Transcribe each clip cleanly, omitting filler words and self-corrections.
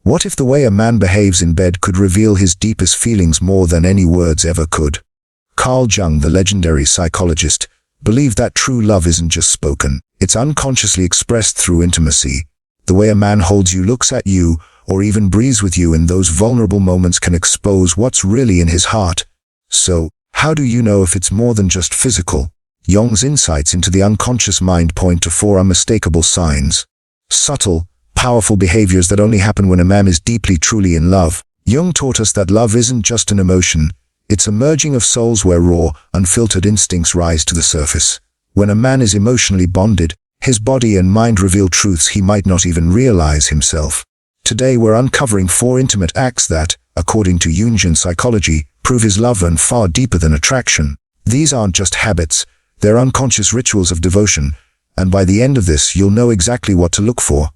What if the way a man behaves in bed could reveal his deepest feelings more than any words ever could? Carl Jung, the legendary psychologist, believed that true love isn't just spoken, it's unconsciously expressed through intimacy. The way a man holds you, looks at you, or even breathes with you in those vulnerable moments can expose what's really in his heart. So, how do you know if it's more than just physical? Jung's insights into the unconscious mind point to 4 unmistakable signs. Subtle, powerful behaviors that only happen when a man is deeply, truly in love. Jung taught us that love isn't just an emotion, it's a merging of souls where raw, unfiltered instincts rise to the surface. When a man is emotionally bonded, his body and mind reveal truths he might not even realize himself. Today we're uncovering 4 intimate acts that, according to Jungian psychology, prove his love and far deeper than attraction. These aren't just habits, they're unconscious rituals of devotion, and by the end of this you'll know exactly what to look for.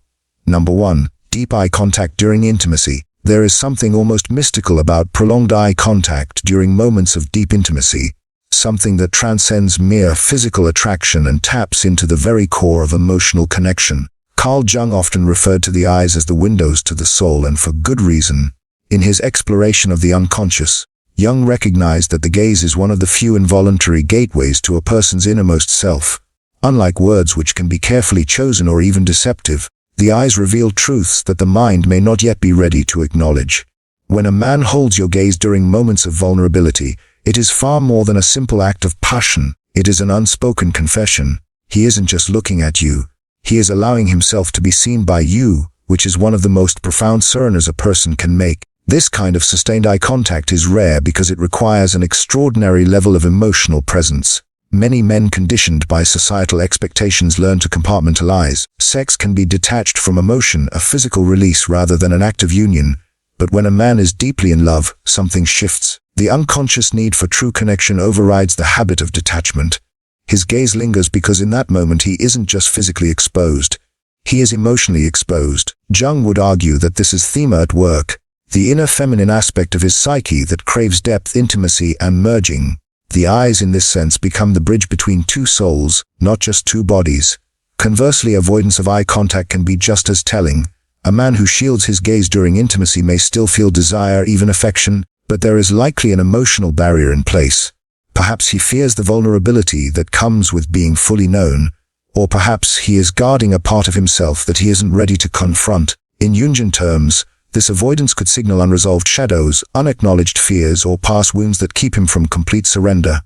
Number 1. Deep eye contact during intimacy. There is something almost mystical about prolonged eye contact during moments of deep intimacy, something that transcends mere physical attraction and taps into the very core of emotional connection. Carl Jung often referred to the eyes as the windows to the soul, and for good reason. In his exploration of the unconscious, Jung recognized that the gaze is one of the few involuntary gateways to a person's innermost self. Unlike words, which can be carefully chosen or even deceptive, the eyes reveal truths that the mind may not yet be ready to acknowledge. When a man holds your gaze during moments of vulnerability, it is far more than a simple act of passion. It is an unspoken confession. He isn't just looking at you. He is allowing himself to be seen by you, which is one of the most profound surrenders a person can make. This kind of sustained eye contact is rare because it requires an extraordinary level of emotional presence. Many men conditioned by societal expectations learn to compartmentalize. Sex can be detached from emotion, a physical release rather than an act of union. But when a man is deeply in love, something shifts. The unconscious need for true connection overrides the habit of detachment. His gaze lingers because in that moment he isn't just physically exposed. He is emotionally exposed. Jung would argue that this is thema at work, the inner feminine aspect of his psyche that craves depth, intimacy, and merging. The eyes in this sense become the bridge between 2 souls, not just 2 bodies. Conversely, avoidance of eye contact can be just as telling. A man who shields his gaze during intimacy may still feel desire, even affection, but there is likely an emotional barrier in place. Perhaps he fears the vulnerability that comes with being fully known, or perhaps he is guarding a part of himself that he isn't ready to confront. In Jungian terms, this avoidance could signal unresolved shadows, unacknowledged fears, or past wounds that keep him from complete surrender.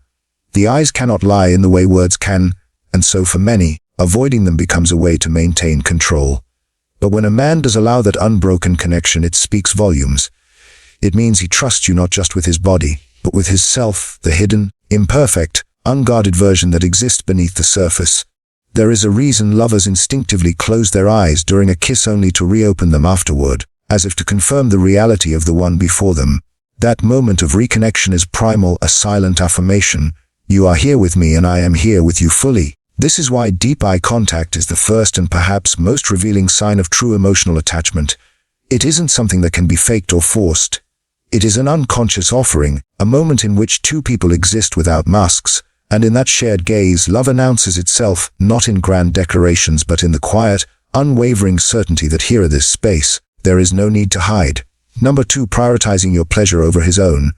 The eyes cannot lie in the way words can, and so for many, avoiding them becomes a way to maintain control. But when a man does allow that unbroken connection, it speaks volumes. It means he trusts you not just with his body, but with his self, the hidden, imperfect, unguarded version that exists beneath the surface. There is a reason lovers instinctively close their eyes during a kiss only to reopen them afterward, as if to confirm the reality of the one before them. That moment of reconnection is primal, a silent affirmation. You are here with me and I am here with you fully. This is why deep eye contact is the first and perhaps most revealing sign of true emotional attachment. It isn't something that can be faked or forced. It is an unconscious offering, a moment in which 2 people exist without masks, and in that shared gaze, love announces itself, not in grand declarations but in the quiet, unwavering certainty that here in this space, there is no need to hide. Number 2. Prioritizing your pleasure over his own.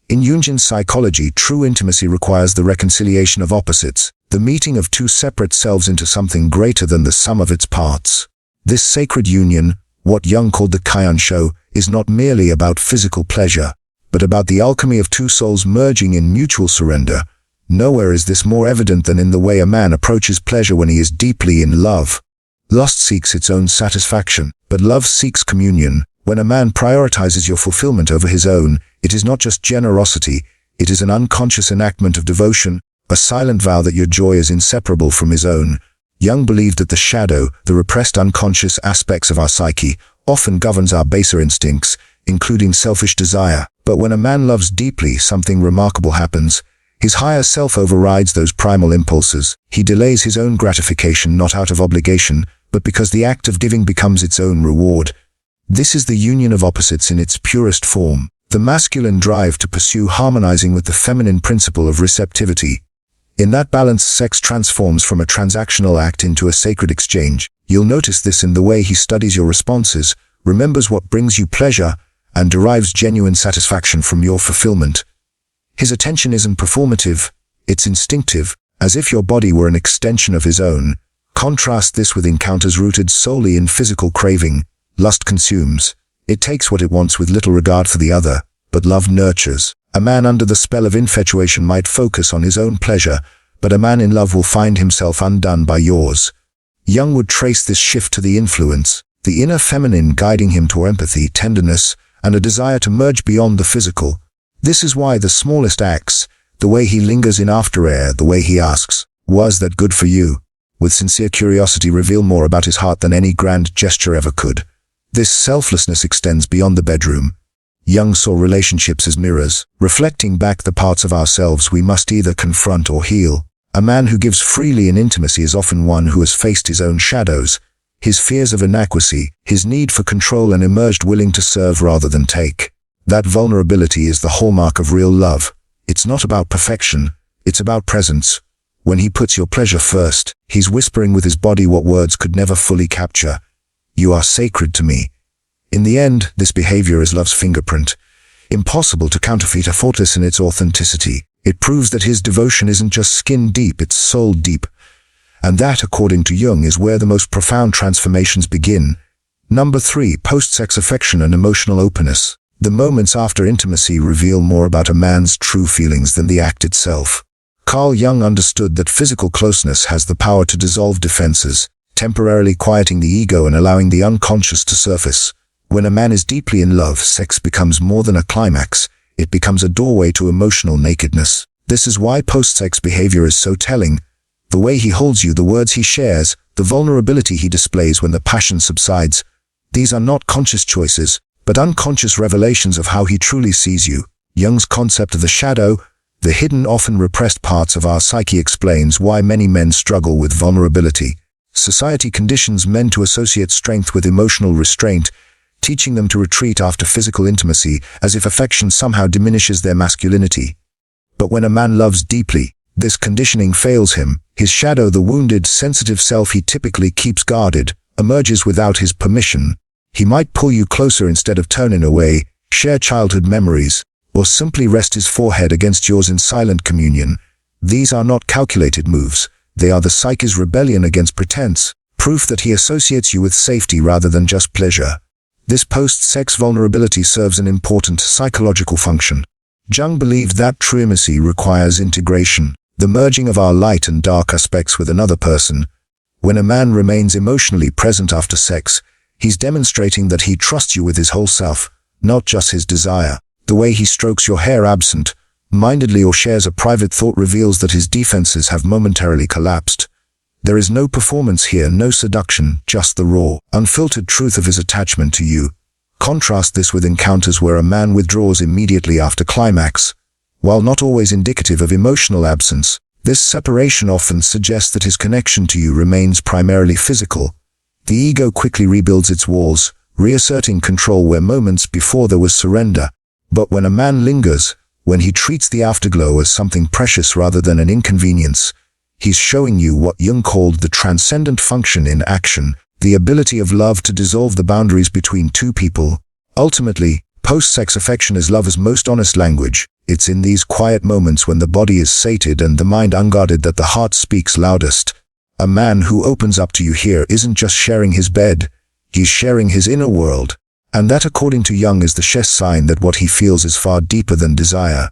In Jungian psychology, true intimacy requires the reconciliation of opposites, the meeting of 2 separate selves into something greater than the sum of its parts. This sacred union, what Jung called the Jungian, is not merely about physical pleasure, but about the alchemy of 2 souls merging in mutual surrender. Nowhere is this more evident than in the way a man approaches pleasure when he is deeply in love. Lust seeks its own satisfaction, but love seeks communion. When a man prioritizes your fulfillment over his own, it is not just generosity, it is an unconscious enactment of devotion, a silent vow that your joy is inseparable from his own. Jung believed that the shadow, the repressed unconscious aspects of our psyche, often governs our baser instincts, including selfish desire. But when a man loves deeply, something remarkable happens. His higher self overrides those primal impulses. He delays his own gratification not out of obligation, but because the act of giving becomes its own reward. This is the union of opposites in its purest form, the masculine drive to pursue harmonizing with the feminine principle of receptivity. In that balance, sex transforms from a transactional act into a sacred exchange. You'll notice this in the way he studies your responses, remembers what brings you pleasure, and derives genuine satisfaction from your fulfillment. His attention isn't performative, it's instinctive, as if your body were an extension of his own. Contrast this with encounters rooted solely in physical craving. Lust consumes. It takes what it wants with little regard for the other, but love nurtures. A man under the spell of infatuation might focus on his own pleasure, but a man in love will find himself undone by yours. Jung would trace this shift to the influence, the inner feminine guiding him to empathy, tenderness, and a desire to merge beyond the physical. This is why the smallest acts, the way he lingers in afterair, the way he asks, "Was that good for you?" with sincere curiosity reveal more about his heart than any grand gesture ever could. This selflessness extends beyond the bedroom. Jung saw relationships as mirrors, reflecting back the parts of ourselves we must either confront or heal. A man who gives freely in intimacy is often one who has faced his own shadows, his fears of inadequacy, his need for control, and emerged willing to serve rather than take. That vulnerability is the hallmark of real love. It's not about perfection, it's about presence. When he puts your pleasure first, he's whispering with his body what words could never fully capture. "You are sacred to me." In the end, this behavior is love's fingerprint. Impossible to counterfeit, effortless in its authenticity. It proves that his devotion isn't just skin deep, it's soul deep. And that, according to Jung, is where the most profound transformations begin. Number 3, post-sex affection and emotional openness. The moments after intimacy reveal more about a man's true feelings than the act itself. Carl Jung understood that physical closeness has the power to dissolve defenses, temporarily quieting the ego and allowing the unconscious to surface. When a man is deeply in love, sex becomes more than a climax. It becomes a doorway to emotional nakedness. This is why post-sex behavior is so telling. The way he holds you, the words he shares, the vulnerability he displays when the passion subsides. These are not conscious choices, but unconscious revelations of how he truly sees you. Jung's concept of the shadow, the hidden, often repressed parts of our psyche, explains why many men struggle with vulnerability. Society conditions men to associate strength with emotional restraint, teaching them to retreat after physical intimacy, as if affection somehow diminishes their masculinity. But when a man loves deeply, this conditioning fails him. His shadow, the wounded, sensitive self he typically keeps guarded, emerges without his permission. He might pull you closer instead of turning away, share childhood memories, or simply rest his forehead against yours in silent communion. These are not calculated moves. They are the psyche's rebellion against pretense, proof that he associates you with safety rather than just pleasure. This post-sex vulnerability serves an important psychological function. Jung believed that true intimacy requires integration, the merging of our light and dark aspects with another person. When a man remains emotionally present after sex, he's demonstrating that he trusts you with his whole self, not just his desire. The way he strokes your hair absent-mindedly or shares a private thought reveals that his defenses have momentarily collapsed. There is no performance here, no seduction, just the raw, unfiltered truth of his attachment to you. Contrast this with encounters where a man withdraws immediately after climax. While not always indicative of emotional absence, this separation often suggests that his connection to you remains primarily physical. The ego quickly rebuilds its walls, reasserting control where moments before there was surrender. But when a man lingers, when he treats the afterglow as something precious rather than an inconvenience, he's showing you what Jung called the transcendent function in action, the ability of love to dissolve the boundaries between two people. Ultimately, post-sex affection is love's most honest language. It's in these quiet moments when the body is sated and the mind unguarded that the heart speaks loudest. A man who opens up to you here isn't just sharing his bed, he's sharing his inner world. And that, according to Jung, is the surest sign that what he feels is far deeper than desire.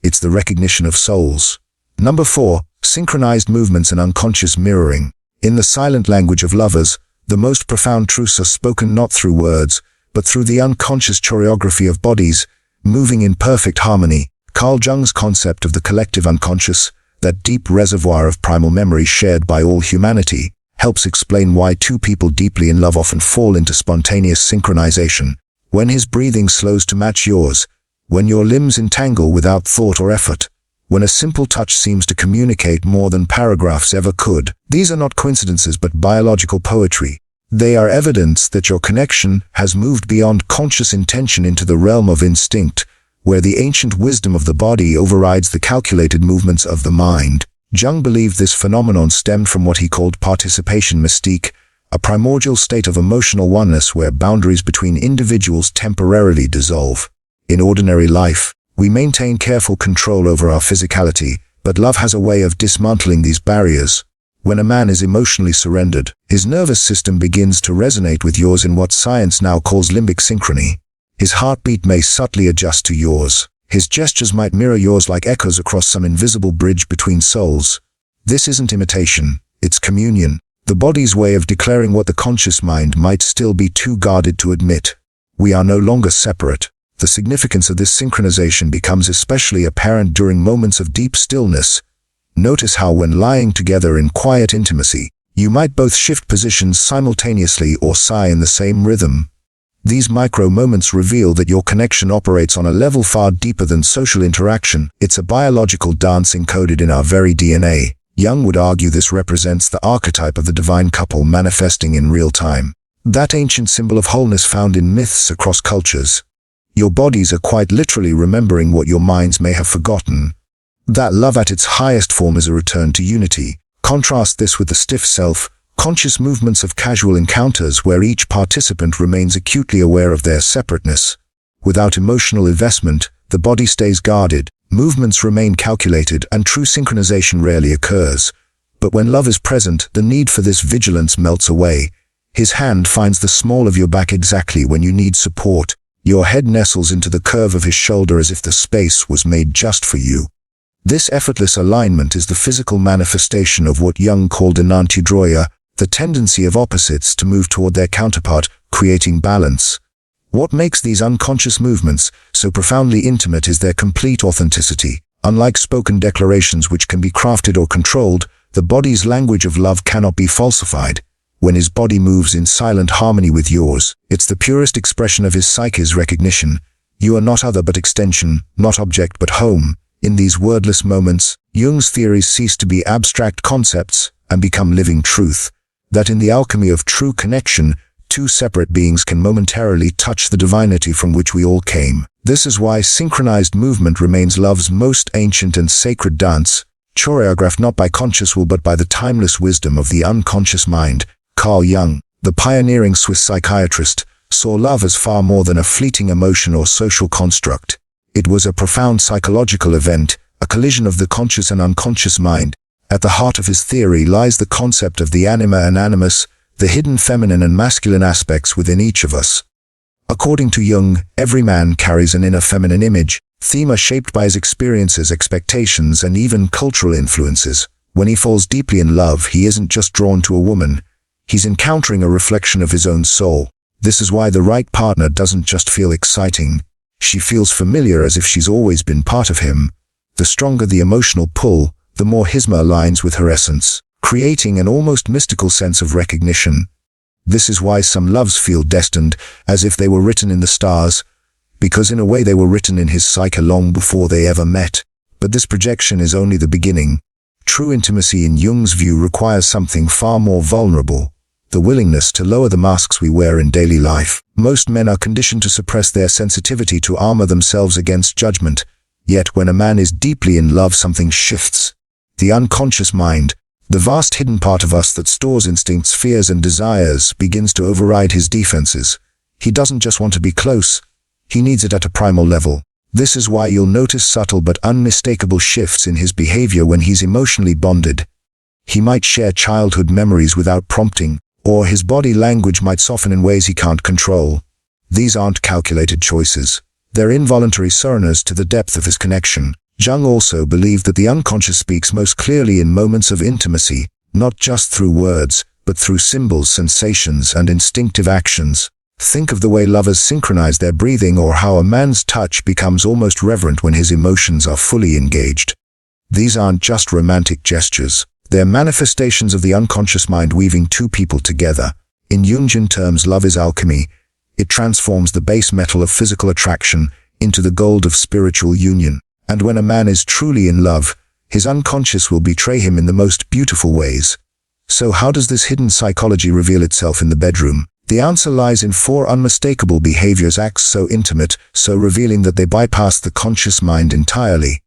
It's the recognition of souls. Number 4, synchronized movements and unconscious mirroring. In the silent language of lovers, the most profound truths are spoken not through words, but through the unconscious choreography of bodies, moving in perfect harmony. Carl Jung's concept of the collective unconscious, that deep reservoir of primal memory shared by all humanity, helps explain why two people deeply in love often fall into spontaneous synchronization. When his breathing slows to match yours, when your limbs entangle without thought or effort, when a simple touch seems to communicate more than paragraphs ever could. These are not coincidences but biological poetry. They are evidence that your connection has moved beyond conscious intention into the realm of instinct, where the ancient wisdom of the body overrides the calculated movements of the mind. Jung believed this phenomenon stemmed from what he called participation mystique, a primordial state of emotional oneness where boundaries between individuals temporarily dissolve. In ordinary life, we maintain careful control over our physicality, but love has a way of dismantling these barriers. When a man is emotionally surrendered, his nervous system begins to resonate with yours in what science now calls limbic synchrony. His heartbeat may subtly adjust to yours. His gestures might mirror yours like echoes across some invisible bridge between souls. This isn't imitation, it's communion, the body's way of declaring what the conscious mind might still be too guarded to admit. We are no longer separate. The significance of this synchronization becomes especially apparent during moments of deep stillness. Notice how when lying together in quiet intimacy, you might both shift positions simultaneously or sigh in the same rhythm. These micro moments reveal that your connection operates on a level far deeper than social interaction. It's a biological dance encoded in our very DNA. Jung would argue this represents the archetype of the divine couple manifesting in real time. That ancient symbol of wholeness found in myths across cultures. Your bodies are quite literally remembering what your minds may have forgotten. That love at its highest form is a return to unity. Contrast this with the stiff self-conscious movements of casual encounters where each participant remains acutely aware of their separateness. Without emotional investment, the body stays guarded, movements remain calculated, and true synchronization rarely occurs. But when love is present, the need for this vigilance melts away. His hand finds the small of your back exactly when you need support. Your head nestles into the curve of his shoulder as if the space was made just for you. This effortless alignment is the physical manifestation of what Jung called enantiodroia, the tendency of opposites to move toward their counterpart, creating balance. What makes these unconscious movements so profoundly intimate is their complete authenticity. Unlike spoken declarations which can be crafted or controlled, the body's language of love cannot be falsified. When his body moves in silent harmony with yours, it's the purest expression of his psyche's recognition. You are not other but extension, not object but home. In these wordless moments, Jung's theories cease to be abstract concepts and become living truth. That in the alchemy of true connection, two separate beings can momentarily touch the divinity from which we all came. This is why synchronized movement remains love's most ancient and sacred dance, choreographed not by conscious will but by the timeless wisdom of the unconscious mind. Carl Jung, the pioneering Swiss psychiatrist, saw love as far more than a fleeting emotion or social construct. It was a profound psychological event, a collision of the conscious and unconscious mind. At the heart of his theory lies the concept of the anima and animus, the hidden feminine and masculine aspects within each of us. According to Jung, every man carries an inner feminine image, theme shaped by his experiences, expectations, and even cultural influences. When he falls deeply in love, he isn't just drawn to a woman. He's encountering a reflection of his own soul. This is why the right partner doesn't just feel exciting. She feels familiar, as if she's always been part of him. The stronger the emotional pull, the more Hisma aligns with her essence, creating an almost mystical sense of recognition. This is why some loves feel destined, as if they were written in the stars, because in a way they were written in his psyche long before they ever met. But this projection is only the beginning. True intimacy in Jung's view requires something far more vulnerable. The willingness to lower the masks we wear in daily life. Most men are conditioned to suppress their sensitivity to armor themselves against judgment. Yet when a man is deeply in love, something shifts. The unconscious mind, the vast hidden part of us that stores instincts, fears, and desires, begins to override his defenses. He doesn't just want to be close. He needs it at a primal level. This is why you'll notice subtle but unmistakable shifts in his behavior when he's emotionally bonded. He might share childhood memories without prompting, or his body language might soften in ways he can't control. These aren't calculated choices. They're involuntary surrenders to the depth of his connection. Jung also believed that the unconscious speaks most clearly in moments of intimacy, not just through words, but through symbols, sensations, and instinctive actions. Think of the way lovers synchronize their breathing, or how a man's touch becomes almost reverent when his emotions are fully engaged. These aren't just romantic gestures. They're manifestations of the unconscious mind weaving two people together. In Jungian terms, love is alchemy. It transforms the base metal of physical attraction into the gold of spiritual union. And when a man is truly in love, his unconscious will betray him in the most beautiful ways. So how does this hidden psychology reveal itself in the bedroom? The answer lies in 4 unmistakable behaviors, acts so intimate, so revealing that they bypass the conscious mind entirely.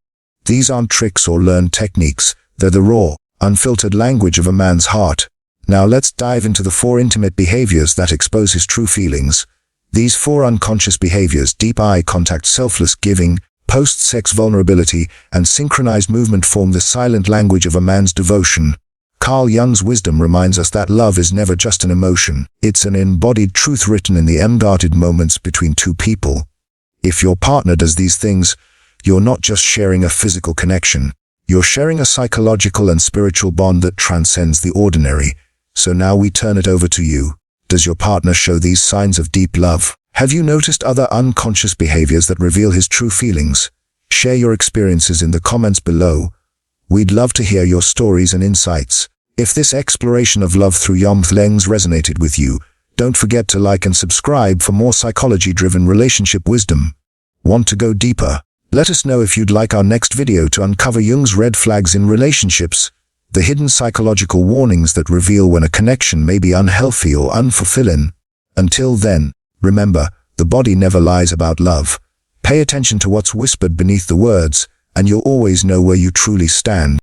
These aren't tricks or learned techniques. They're the raw, unfiltered language of a man's heart. Now let's dive into the 4 intimate behaviors that expose his true feelings. These 4 unconscious behaviors, deep eye contact, selfless giving, post-sex vulnerability, and synchronized movement, form the silent language of a man's devotion. Carl Jung's wisdom reminds us that love is never just an emotion. It's an embodied truth written in the unguarded moments between 2 people. If your partner does these things, you're not just sharing a physical connection. You're sharing a psychological and spiritual bond that transcends the ordinary. So now we turn it over to you. Does your partner show these signs of deep love? Have you noticed other unconscious behaviors that reveal his true feelings? Share your experiences in the comments below. We'd love to hear your stories and insights. If this exploration of love through Jung's lens resonated with you, don't forget to like and subscribe for more psychology-driven relationship wisdom. Want to go deeper? Let us know if you'd like our next video to uncover Jung's red flags in relationships, the hidden psychological warnings that reveal when a connection may be unhealthy or unfulfilling. Until then, remember, the body never lies about love. Pay attention to what's whispered beneath the words, and you'll always know where you truly stand.